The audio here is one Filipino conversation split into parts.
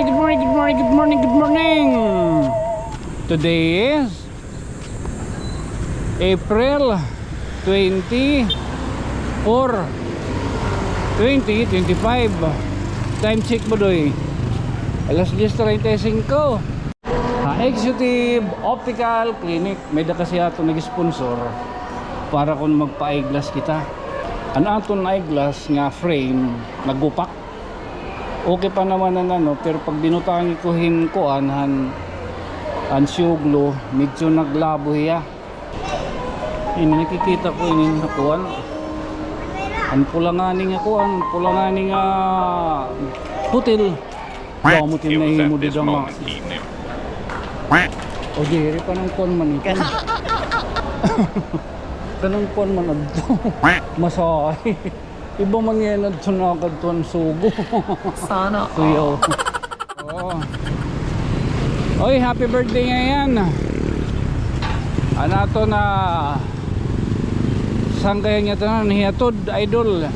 Good morning. Today is April 24, 2025. Time check mo doy. Alas 10:35. Executive Optical Clinic. May da kasi ato nag-sponsor para kung magpa-eyeglass kita. Ano ato na eyeglass nga frame nagupak. Okay pa naman na ano, pero pag binutangi ko hinkuan han siyuglo, medyo naglabo hiya. Ini nakikita ko ini nakuan. Ang pulanganing akuan, pulanganing putil. Damutin na himo di dama. O diri pa ng kon man ito. Kanang kon man adto. Masahay. Iba man yan at sunakad to ang sugo. Sana. Kuyaw. Oh. Oy, happy birthday ngayon. Ano to na saan kaya niya ito na hiyatod, idol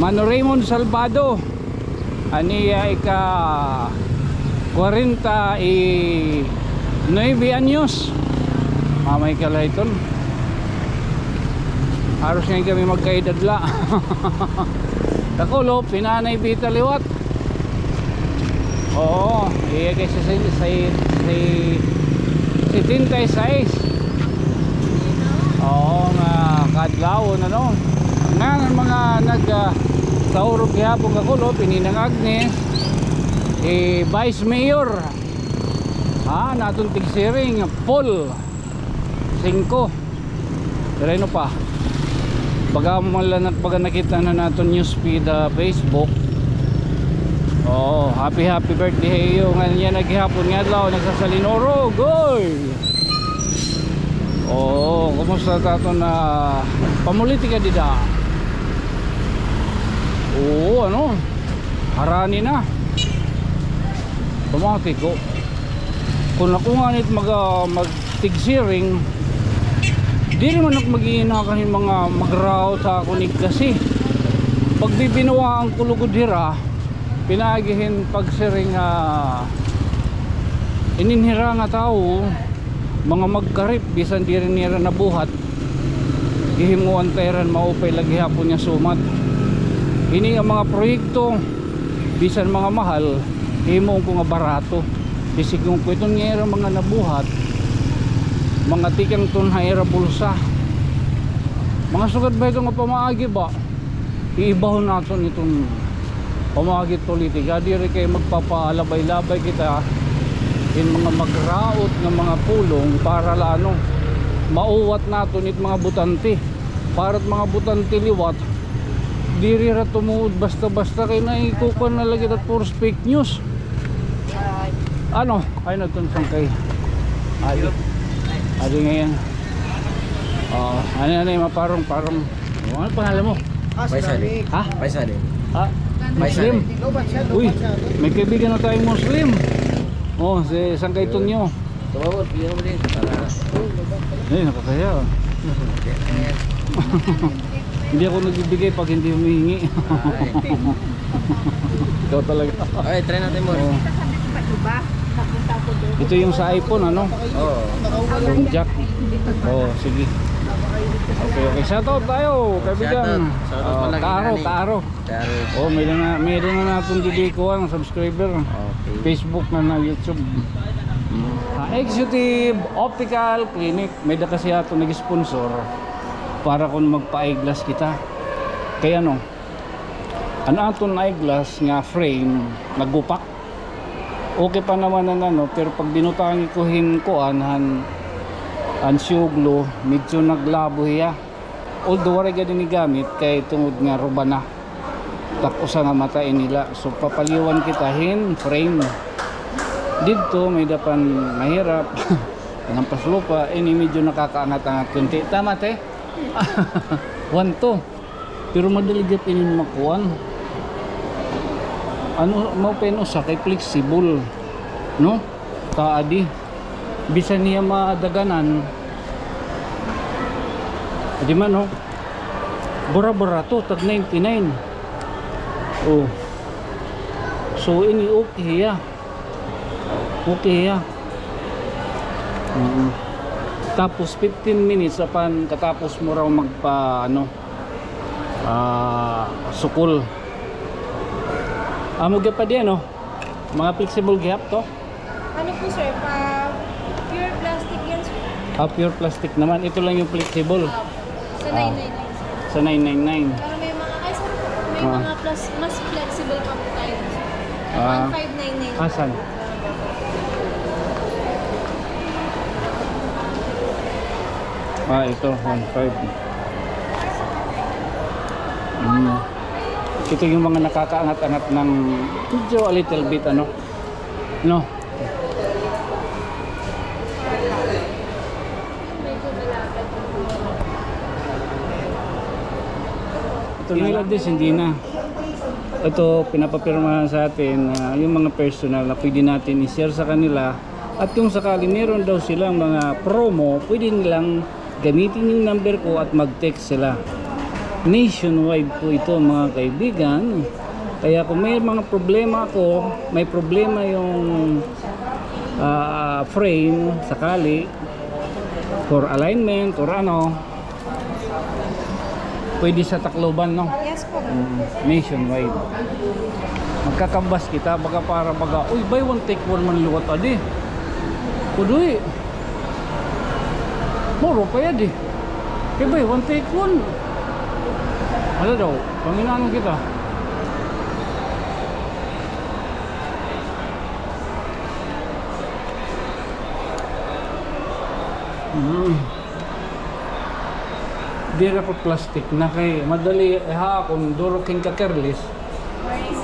Mano Raymond Salvado. Aniya ika 49 anyos. Mamay kalayton. Haros ngayon kami magkaidadla. Kakulo, pinanay bita liwat. Oo, iya kay sa 76. Oo, nga kadlawon ano. Nga mga nag-saurog gihapon kakulo, pininang Agnes. Vice Mayor. Natong tigsiring Paul 5. Pero ano pa? Baga nakita na natin newsfeed Facebook. Oh, happy birthday yo nga niya naghihapon nga daw nagsasalinoro. Goy. Oh, kumusta tato na pamulitika dida? Oh, ano? Harani na. Tumati ko. Kung ako nga nit magtigsiring di naman mag-iina kanin mga magraw sa kunig kasi pag bibinawa ang kulugod hira pinagihin pagsiring ininhira nga tao mga magkarip bisan di rin nira nabuhat gihimuan tayran maupay lagi hapon niya sumat ini ang mga proyekto bisan mga mahal himuon ko nga barato isigong ko itong nira mga nabuhat mga tikang tunhayra bulsa mga sugat ba itong pamaagi ba iibahon natin itong pamaagi politika di rin kayo magpapalabay-labay kita in mga magraot ng mga pulong para lano mauwat natin it mga butante para't mga butante liwat di rin tumuod basta-basta kayo na ikukuha na lagi at puro fake news ano ay natunsang kay ayun adi ngayon. Ano yung maparong ano pangalan mo? Paisali. Ha? Paisali. Muslim? Uy, may kaibigan na tayong Muslim. Oh, si San Caytonio. Tumawag, bigyan mo din. Nakakaya. Hindi ako nagbibigay pag hindi humihingi. Ikaw talaga. Okay, try natin mo. Ito yung sa iPhone ano? Oo. Yung jack. Sige. Okay. Shoutout tayo, kaibigan. Karo. Meron na natin didikuan subscriber. Okay. Facebook na YouTube. Executive Optical Clinic. May da kasi ato nag-sponsor para kung magpa-eyeglass kita. Kaya ano ato na eyeglass nga frame nagupak. Okay pa naman na ano, pero pag binutangi ko hinkuan han siyuglo, medyo naglabo hiya. Although wala gani ni gamit kay tungod nga ruba na. Tapos nga matain nila. So papaliwan kita hin frame. Dito may dapan mahirap. Nampas lupa, ini medyo nakakaangat-angat kunti. Tama te? 1-2. Pero madali gapinin makuan. Ano mo peno sa kay flexible no kaadi bisan niya madaganan di man no bura-bura to tag 99 oh So ini okay ya. Okay ya. Tapos 15 minutes apan katapos mo raw magpa sukul. Amo pa di ano? Mga flexible gap to? Ano po sir, pure plastic yan sir. Pure plastic naman. Ito lang yung flexible. Sa 999 sir. Sa 999. Pero may mga, ay sir, may Ah. mga plus, mas flexible pa po tayo sir. Ah. 1599. Asan? Ito 1.5. Ito yung mga nakakaangat-angat ng medyo a little bit no. Medyo malapit. Ito nila this hindi na. Ito pinapapirmahan sa atin yung mga personal na pwede natin i-share sa kanila, at kung sakali meron daw silang mga promo, pwede nilang gamitin yung number ko at mag-text sila. Nationwide po ito mga kaibigan. Kaya kung may mga problema ako, may problema yung frame sakali for alignment or pwede sa Tacloban Yes po. nationwide. Magkakambas kita baga para uy buy one take one man luwat adi. Kuduy. Moro pa yadi. Kaya buy one take one. Ano daw? Panginano kita? Dira po plastic na kay madali kung duro king ka careless.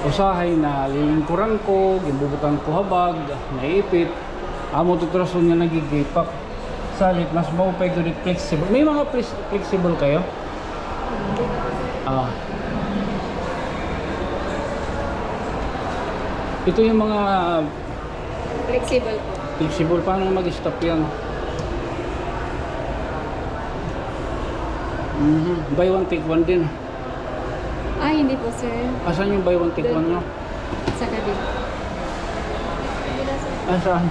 Usahay na lilingkuran ko, gibubutan ko habag, naipit. Amo tutrason niya nagigipak. Salit mas maupay ko dit flexible. May mga flexible kayo? Ito yung mga Flexible po. flexible. Paano mag-stop yan? Buy one take one din. Hindi po sir. Asan yung buy one take one nyo? Sa kabila. Saan?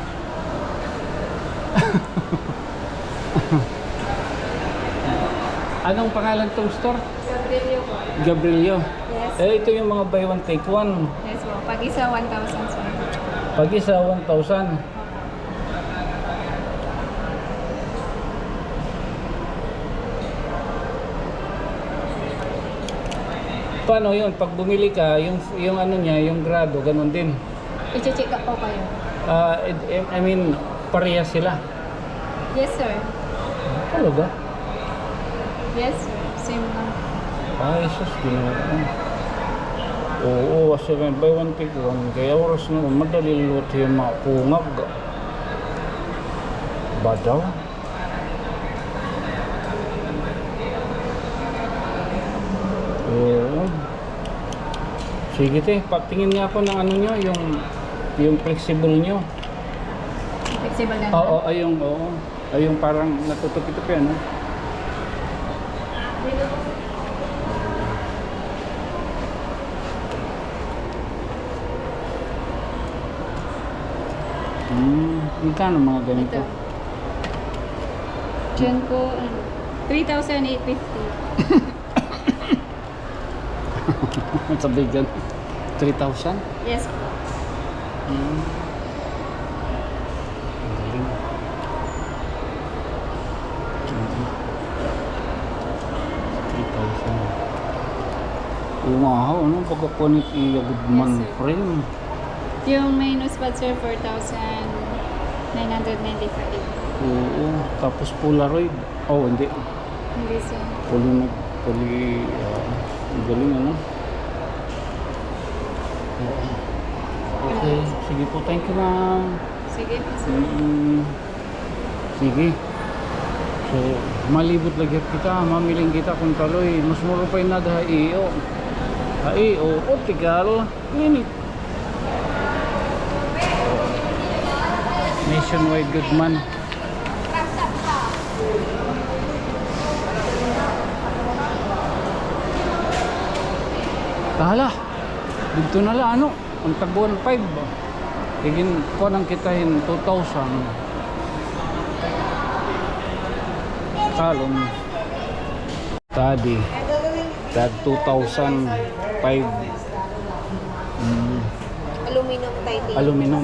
Anong pangalan tong store? Gabrielio po. Gabrielio. Yes. Ito yung mga buy one take one. Yes po. Pag isa 1,000 sir. Pag isa 1,000. Paano yun? Pag bumili ka, yung ano niya, yung grado, ganun din. I-check up po kayo. I mean, parehas sila. Yes sir. Talaga? Yes sir. Same lang. Ay, sus, ginawa. Oo, kasi buy one take one. Kaya oras naman, madali luto yung mga pungag. Badaw. Oo. Sige te, patingin nga ako ng ano nyo, yung flexible nyo. Flexible na. Oo, ay yung parang natutupi-tupi ano. Magkano mga ganito? Ito. Diyan po, 3,850. Sa bigan. 3,000? Yes po. Galing. Wow, ano pagkapunit i-agad man Yes, sir. frame? Yung may nose pad sir, 4,995. Oo, tapos Polaroid. Oh, hindi. Hindi sir. Galing ano? Oo. Okay, sige po, thank you ma'am. Sige po sir. Sige. So, malibot lagi kita, mamiling kita kung taloy. Mas muro pa yung nag-HIO. HIO, optical, clinic. Nationwide good man. Hala, dito na lang ano. ang tabuan 5 higin ko nang kitahin 2,000 kalon tadi tag 2,005 Aluminum titanium. aluminum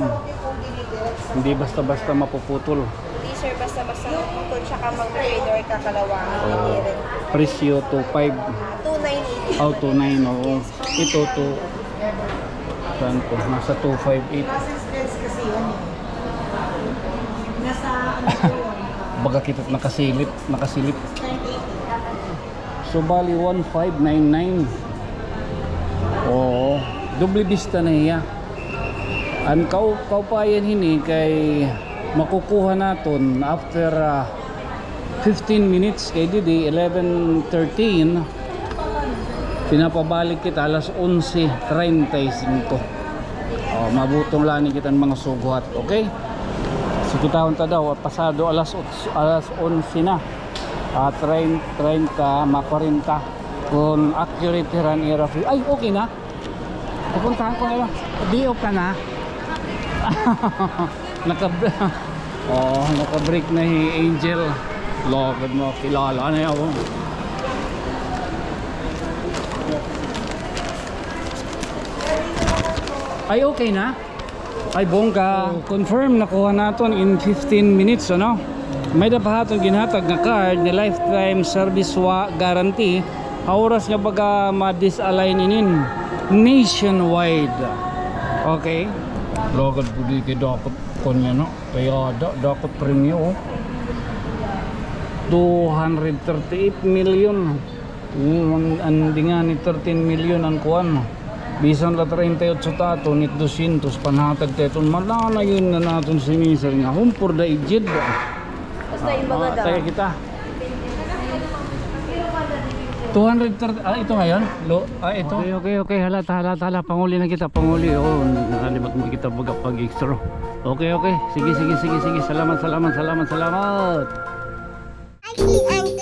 hindi basta-basta mapuputol. Hindi sir, basta-basta maputol siya ka mag-trader kakalawangan. Hindi rin. Presyo 2,500 2,980. out to 9 oo. Ito to saan ko? Nasa 258 baga kita nakasilip so bali 1,599 oo doble vista na hiya ang kaupayan hini kay makukuha naton after 15 minutes kay didi 11:13 pinapabalik kita alas 11:35 mabutong lani kita ng mga suguhat okay so kitahon ta daw pasado alas 11 na 30 ma-40 kung accurate ran era free ay okay na pupuntahan ko na lang di ka na naka-break na si Angel logad mo kilala na ako ay okay na ay bongga confirm nakuha naton in 15 minutes ano may dapahaton ginhatag nga card ni lifetime service guarantee oras nga baga ma-disalign inin nationwide okay logad po di kay dakot konya no kaya dakot premium 238 million ang dinga ni 13 million ang kuwan bisan la 38 tato nit 200 panhatag teton malana yun na naton si miser nga humpor da ijid Basta yung mga daw. tayo kita 230 ito ngayon ito okay halata panguli na kita panguli nakalimat mo kita baga pag extra okay sige salamat Actually, I'm